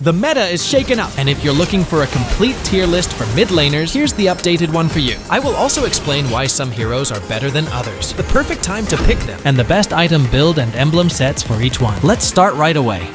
The meta is shaken up, and if you're looking for a complete tier list for mid laners, here's the updated one for you. I will also explain why some heroes are better than others, the perfect time to pick them, and the best item build and emblem sets for each one. Let's start right away.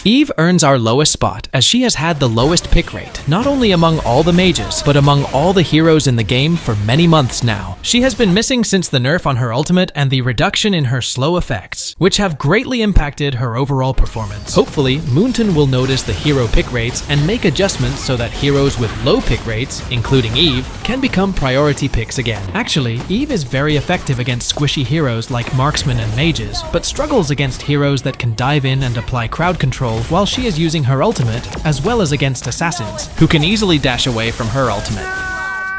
Eve earns our lowest spot, as she has had the lowest pick rate, not only among all the mages, but among all the heroes in the game for many months now. She has been missing since the nerf on her ultimate and the reduction in her slow effects, which have greatly impacted her overall performance. Hopefully, Moonton will notice the hero pick rates and make adjustments so that heroes with low pick rates, including Eve, can become priority picks again. Actually, Eve is very effective against squishy heroes like marksmen and mages, but struggles against heroes that can dive in and apply crowd control while she is using her ultimate, as well as against assassins, who can easily dash away from her ultimate.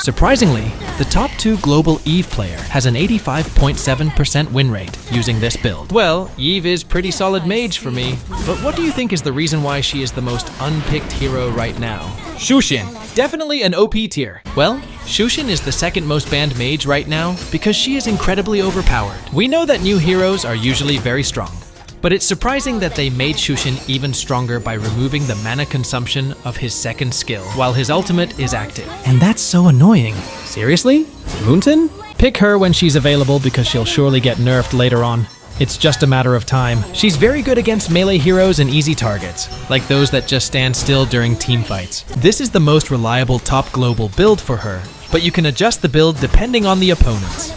Surprisingly, the top 2 global Eve player has an 85.7% win rate using this build. Well, Eve is pretty solid mage for me, but what do you think is the reason why she is the most unpicked hero right now? Shushin, definitely an OP tier. Well, Shushin is the second most banned mage right now because she is incredibly overpowered. We know that new heroes are usually very strong, but it's surprising that they made Shushin even stronger by removing the mana consumption of his second skill while his ultimate is active. And that's so annoying. Seriously? Moonton? Pick her when she's available because she'll surely get nerfed later on. It's just a matter of time. She's very good against melee heroes and easy targets, like those that just stand still during team fights. This is the most reliable top global build for her, but you can adjust the build depending on the opponents.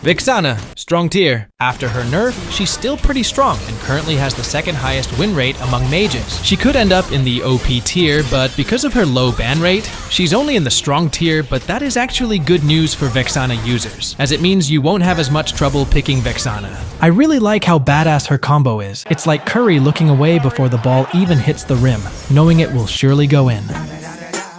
Vexana, strong tier. After her nerf, she's still pretty strong and currently has the second highest win rate among mages. She could end up in the OP tier, but because of her low ban rate, she's only in the strong tier, but that is actually good news for Vexana users, as it means you won't have as much trouble picking Vexana. I really like how badass her combo is. It's like Curry looking away before the ball even hits the rim, knowing it will surely go in.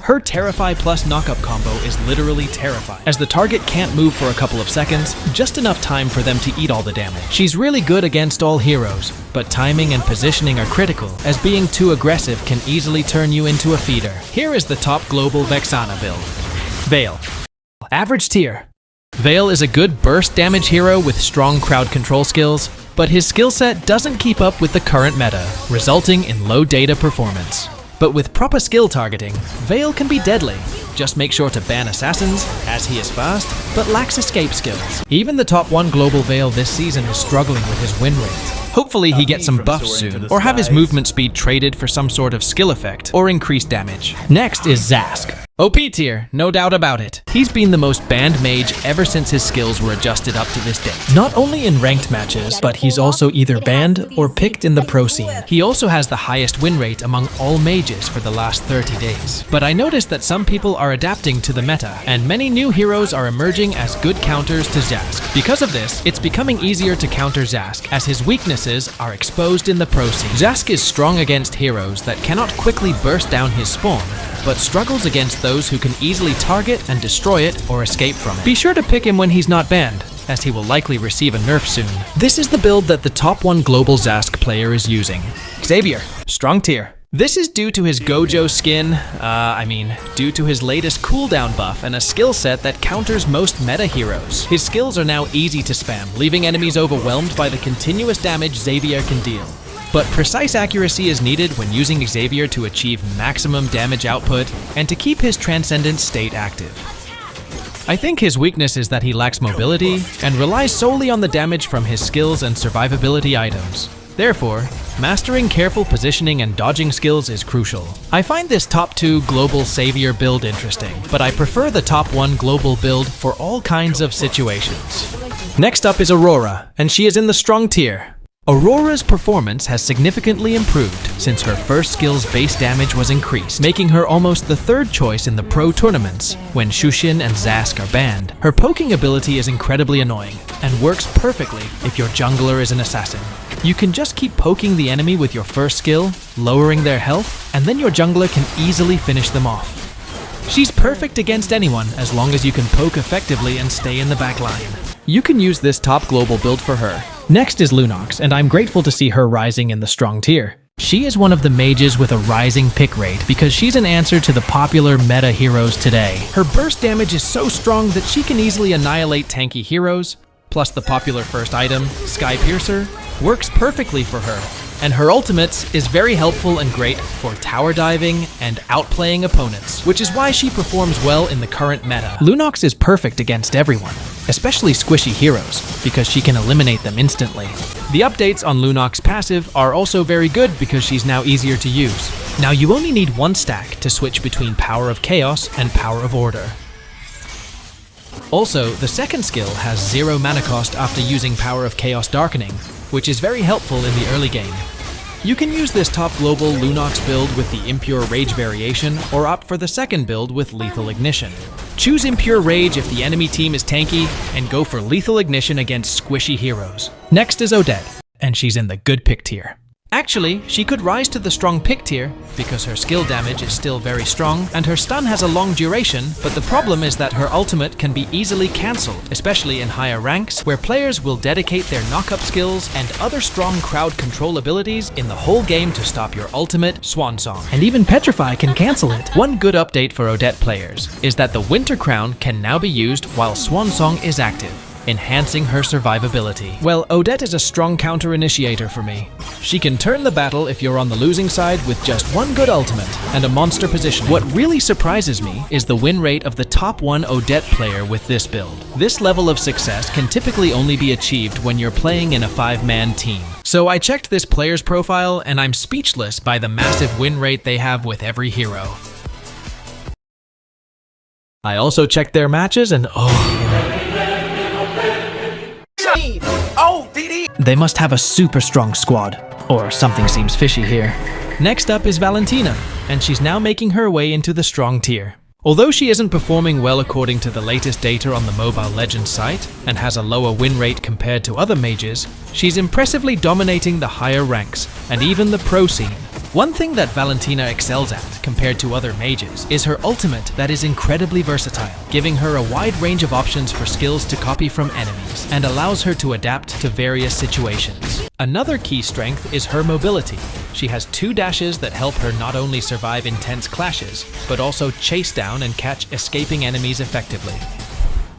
Her Terrify plus knockup combo is literally terrifying, as the target can't move for a couple of seconds, just enough time for them to eat all the damage. She's really good against all heroes, but timing and positioning are critical, as being too aggressive can easily turn you into a feeder. Here is the top global Vexana build. Vale. Average tier. Vale is a good burst damage hero with strong crowd control skills, but his skill set doesn't keep up with the current meta, resulting in low data performance. But with proper skill targeting, Vale can be deadly. Just make sure to ban assassins, as he is fast, but lacks escape skills. Even the top 1 global Vale this season is struggling with his win rate. Hopefully he gets some buffs soon, or have his movement speed traded for some sort of skill effect, or increased damage. Next is Zask. OP tier, no doubt about it. He's been the most banned mage ever since his skills were adjusted up to this day. Not only in ranked matches, but he's also either banned or picked in the pro scene. He also has the highest win rate among all mages for the last 30 days. But I noticed that some people are adapting to the meta, and many new heroes are emerging as good counters to Zask. Because of this, it's becoming easier to counter Zask, as his weaknesses are exposed in the pro scene. Zask is strong against heroes that cannot quickly burst down his spawn, but struggles against those who can easily target and destroy it or escape from it. Be sure to pick him when he's not banned, as he will likely receive a nerf soon. This is the build that the top 1 global Zask player is using. Xavier, strong tier. This is due to his Gojo skin, due to his latest cooldown buff and a skill set that counters most meta heroes. His skills are now easy to spam, leaving enemies overwhelmed by the continuous damage Xavier can deal. But precise accuracy is needed when using Xavier to achieve maximum damage output and to keep his Transcendent state active. I think his weakness is that he lacks mobility and relies solely on the damage from his skills and survivability items. Therefore, mastering careful positioning and dodging skills is crucial. I find this top 2 global savior build interesting, but I prefer the top 1 global build for all kinds of situations. Next up is Aurora, and she is in the strong tier. Aurora's performance has significantly improved since her first skill's base damage was increased, making her almost the 3rd choice in the pro tournaments when Shushin and Zask are banned. Her poking ability is incredibly annoying and works perfectly if your jungler is an assassin. You can just keep poking the enemy with your first skill, lowering their health, and then your jungler can easily finish them off. She's perfect against anyone as long as you can poke effectively and stay in the back line. You can use this top global build for her. Next is Lunox, and I'm grateful to see her rising in the strong tier. She is one of the mages with a rising pick rate because she's an answer to the popular meta heroes today. Her burst damage is so strong that she can easily annihilate tanky heroes, plus the popular first item, Sky Piercer, works perfectly for her. and her ultimate is very helpful and great for tower diving and outplaying opponents, which is why she performs well in the current meta. Lunox is perfect against everyone, especially squishy heroes, because she can eliminate them instantly. The updates on Lunox's passive are also very good because she's now easier to use. Now you only need one stack to switch between Power of Chaos and Power of Order. Also, the second skill has 0 mana cost after using Power of Chaos Darkening, which is very helpful in the early game. You can use this top global Lunox build with the Impure Rage variation, or opt for the second build with Lethal Ignition. Choose Impure Rage if the enemy team is tanky, and go for Lethal Ignition against squishy heroes. Next is Odette, and she's in the good pick tier. Actually, she could rise to the strong pick tier because her skill damage is still very strong and her stun has a long duration, but the problem is that her ultimate can be easily cancelled, especially in higher ranks where players will dedicate their knock-up skills and other strong crowd control abilities in the whole game to stop your ultimate, Swan Song. And even Petrify can cancel it. One good update for Odette players is that the Winter Crown can now be used while Swan Song is active, enhancing her survivability. Well, Odette is a strong counter-initiator for me. She can turn the battle if you're on the losing side with just one good ultimate and a monster position. What really surprises me is the win rate of the top 1 Odette player with this build. This level of success can typically only be achieved when you're playing in a 5-man team. So I checked this player's profile and I'm speechless by the massive win rate they have with every hero. I also checked their matches and they must have a super strong squad, or something seems fishy here. Next up is Valentina, and she's now making her way into the strong tier. Although she isn't performing well according to the latest data on the Mobile Legends site, and has a lower win rate compared to other mages, she's impressively dominating the higher ranks, and even the pro scene. One thing that Valentina excels at, compared to other mages, is her ultimate that is incredibly versatile, giving her a wide range of options for skills to copy from enemies, and allows her to adapt to various situations. Another key strength is her mobility. She has 2 dashes that help her not only survive intense clashes, but also chase down and catch escaping enemies effectively.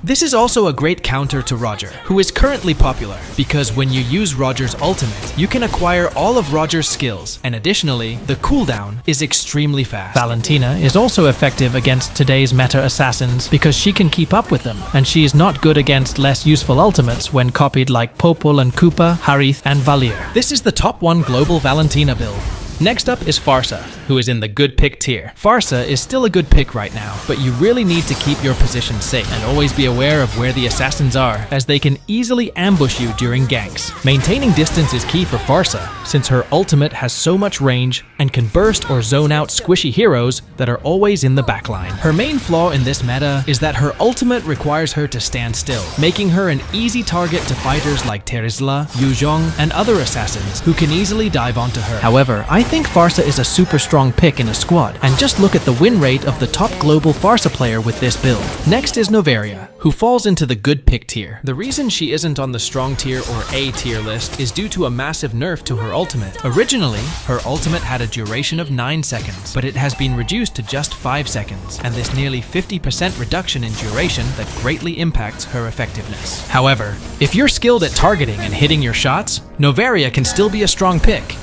This is also a great counter to Roger, who is currently popular, because when you use Roger's ultimate, you can acquire all of Roger's skills, and additionally, the cooldown is extremely fast. Valentina is also effective against today's meta assassins because she can keep up with them, and she is not good against less useful ultimates when copied like Popol and Koopa, Harith, and Valir. This is the top 1 global Valentina build. Next up is Farsa, who is in the good pick tier. Farsa is still a good pick right now, but you really need to keep your position safe and always be aware of where the assassins are, as they can easily ambush you during ganks. Maintaining distance is key for Farsa, since her ultimate has so much range and can burst or zone out squishy heroes that are always in the backline. Her main flaw in this meta is that her ultimate requires her to stand still, making her an easy target to fighters like Terizla, Yu Zhong, and other assassins who can easily dive onto her. However, I think Farsa is a super strong pick in a squad, and just look at the win rate of the top global Farsa player with this build. Next is Novaria, who falls into the good pick tier. The reason she isn't on the strong tier or A tier list is due to a massive nerf to her ultimate. Originally, her ultimate had a duration of 9 seconds, but it has been reduced to just 5 seconds, and this nearly 50% reduction in duration that greatly impacts her effectiveness. However, if you're skilled at targeting and hitting your shots, Novaria can still be a strong pick.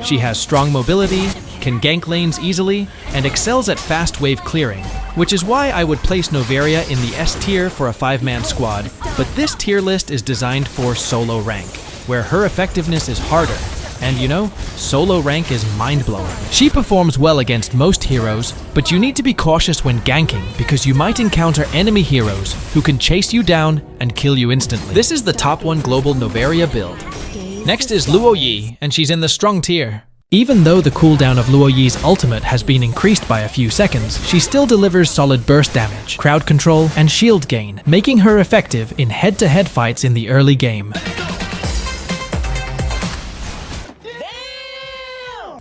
She has strong mobility, can gank lanes easily, and excels at fast wave clearing, which is why I would place Novaria in the S tier for a 5-man squad, but this tier list is designed for solo rank, where her effectiveness is harder, and you know, solo rank is mind-blowing. She performs well against most heroes, but you need to be cautious when ganking because you might encounter enemy heroes who can chase you down and kill you instantly. This is the top 1 global Novaria build. Next is Luo Yi, and she's in the strong tier. Even though the cooldown of Luo Yi's ultimate has been increased by a few seconds, she still delivers solid burst damage, crowd control, and shield gain, making her effective in head-to-head fights in the early game.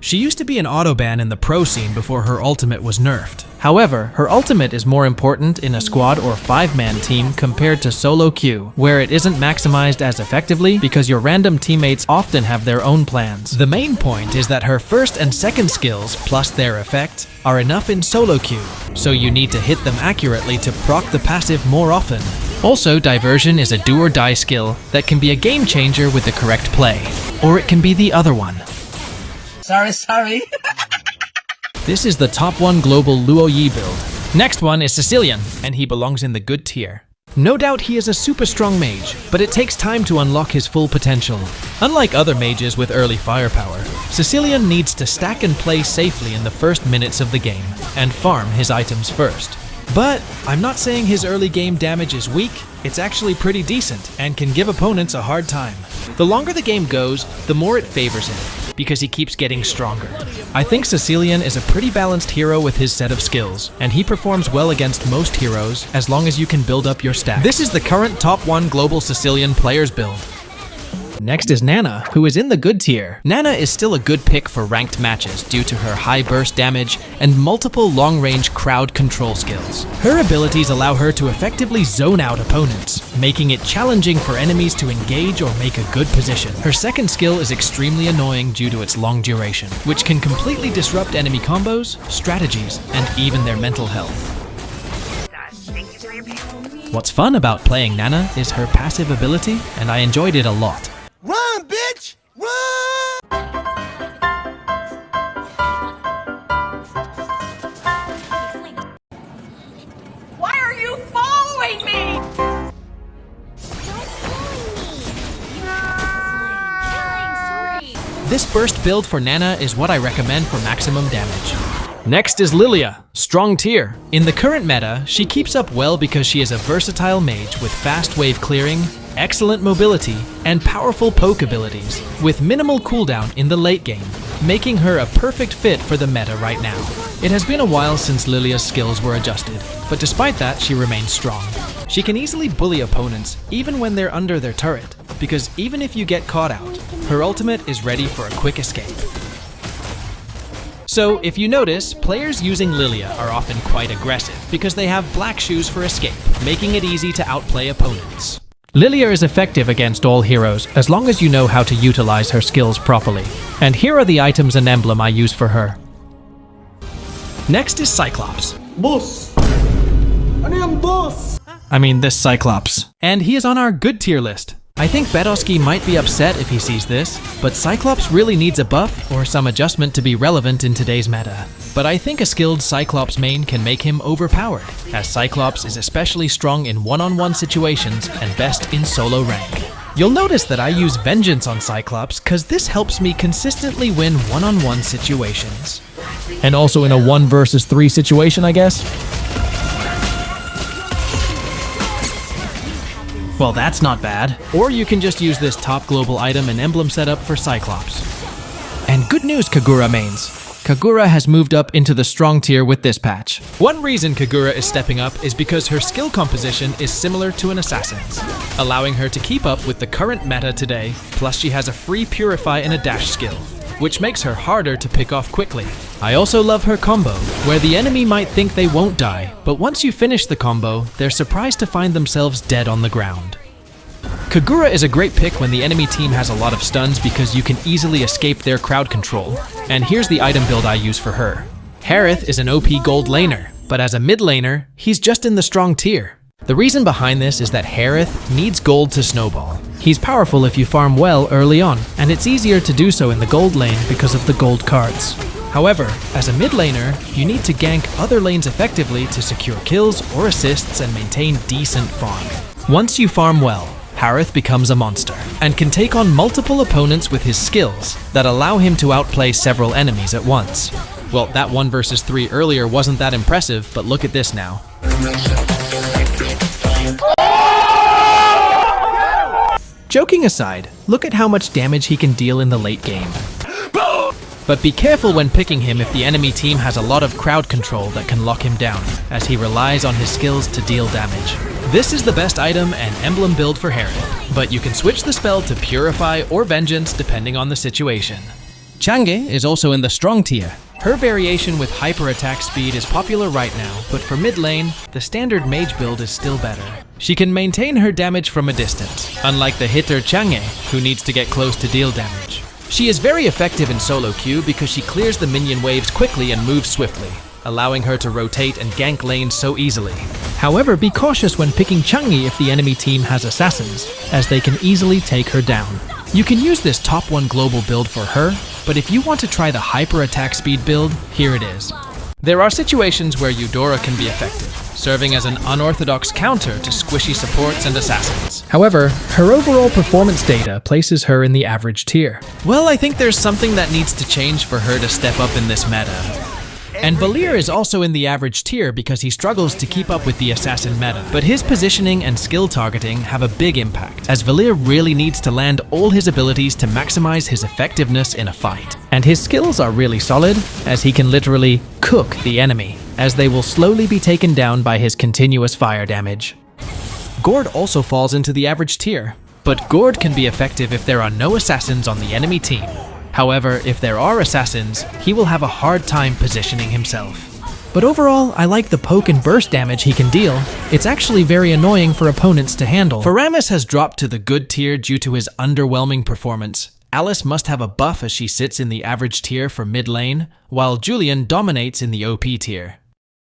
She used to be an autoban in the pro scene before her ultimate was nerfed. However, her ultimate is more important in a squad or 5-man team compared to solo queue, where it isn't maximized as effectively because your random teammates often have their own plans. The main point is that her first and second skills, plus their effect, are enough in solo queue, so you need to hit them accurately to proc the passive more often. Also, Diversion is a do-or-die skill that can be a game changer with the correct play, or it can be the other one. Sorry. This is the top 1 global Luo Yi build. Next one is Sicilian, and he belongs in the good tier. No doubt he is a super strong mage, but it takes time to unlock his full potential. Unlike other mages with early firepower, Sicilian needs to stack and play safely in the first minutes of the game, and farm his items first. But I'm not saying his early game damage is weak, it's actually pretty decent, and can give opponents a hard time. The longer the game goes, the more it favors him, because he keeps getting stronger. I think Sicilian is a pretty balanced hero with his set of skills, and he performs well against most heroes as long as you can build up your stack. This is the current top 1 global Sicilian players build. Next is Nana, who is in the good tier. Nana is still a good pick for ranked matches due to her high burst damage and multiple long-range crowd control skills. Her abilities allow her to effectively zone out opponents, making it challenging for enemies to engage or make a good position. Her second skill is extremely annoying due to its long duration, which can completely disrupt enemy combos, strategies, and even their mental health. What's fun about playing Nana is her passive ability, and I enjoyed it a lot. Run, bitch! Run! Why are you following me? This burst build for Nana is what I recommend for maximum damage. Next is Lilia, strong tier. In the current meta, she keeps up well because she is a versatile mage with fast wave clearing, excellent mobility, and powerful poke abilities, with minimal cooldown in the late game, making her a perfect fit for the meta right now. It has been a while since Lilia's skills were adjusted, but despite that, she remains strong. She can easily bully opponents, even when they're under their turret, because even if you get caught out, her ultimate is ready for a quick escape. So, if you notice, players using Lilia are often quite aggressive because they have black shoes for escape, making it easy to outplay opponents. Lilia is effective against all heroes as long as you know how to utilize her skills properly. And here are the items and emblem I use for her. Next is Cyclops. Boss! Ano yung boss? I mean this Cyclops. And he is on our good tier list. I think Bedowski might be upset if he sees this, but Cyclops really needs a buff or some adjustment to be relevant in today's meta. But I think a skilled Cyclops main can make him overpowered, as Cyclops is especially strong in one-on-one situations and best in solo rank. You'll notice that I use Vengeance on Cyclops cause this helps me consistently win one-on-one situations. And also in a 1 versus 3 situation, I guess? Well, that's not bad. Or you can just use this top global item and emblem setup for Cyclops. And good news, Kagura mains. Kagura has moved up into the strong tier with this patch. One reason Kagura is stepping up is because her skill composition is similar to an assassin's, allowing her to keep up with the current meta today, plus she has a free Purify and a dash skill, which makes her harder to pick off quickly. I also love her combo, where the enemy might think they won't die, but once you finish the combo, they're surprised to find themselves dead on the ground. Kagura is a great pick when the enemy team has a lot of stuns because you can easily escape their crowd control. And here's the item build I use for her. Harith is an OP gold laner, but as a mid laner, he's just in the strong tier. The reason behind this is that Harith needs gold to snowball. He's powerful if you farm well early on, and it's easier to do so in the gold lane because of the gold cards. However, as a mid laner, you need to gank other lanes effectively to secure kills or assists and maintain decent farm. Once you farm well, Harith becomes a monster, and can take on multiple opponents with his skills that allow him to outplay several enemies at once. Well, that 1 versus 3 earlier wasn't that impressive, but look at this now. Joking aside, look at how much damage he can deal in the late game. But be careful when picking him if the enemy team has a lot of crowd control that can lock him down, as he relies on his skills to deal damage. This is the best item and emblem build for Harith, but you can switch the spell to Purify or Vengeance depending on the situation. Chang'e is also in the strong tier. Her variation with hyper attack speed is popular right now, but for mid lane, the standard mage build is still better. She can maintain her damage from a distance, unlike the hitter Chang'e, who needs to get close to deal damage. She is very effective in solo queue because she clears the minion waves quickly and moves swiftly. allowing her to rotate and gank lanes so easily. However, be cautious when picking Chang'e if the enemy team has assassins, as they can easily take her down. You can use this top 1 global build for her, but if you want to try the hyper attack speed build, here it is. There are situations where Eudora can be effective, serving as an unorthodox counter to squishy supports and assassins. However, her overall performance data places her in the average tier. Well, I think there's something that needs to change for her to step up in this meta. And Valir is also in the average tier because he struggles to keep up with the assassin meta. But his positioning and skill targeting have a big impact, as Valir really needs to land all his abilities to maximize his effectiveness in a fight. And his skills are really solid, as he can literally cook the enemy, as they will slowly be taken down by his continuous fire damage. Gord also falls into the average tier, but Gord can be effective if there are no assassins on the enemy team. However, if there are assassins, he will have a hard time positioning himself. But overall, I like the poke and burst damage he can deal. It's actually very annoying for opponents to handle. Faramis has dropped to the good tier due to his underwhelming performance. Alice must have a buff as she sits in the average tier for mid lane, while Julian dominates in the OP tier.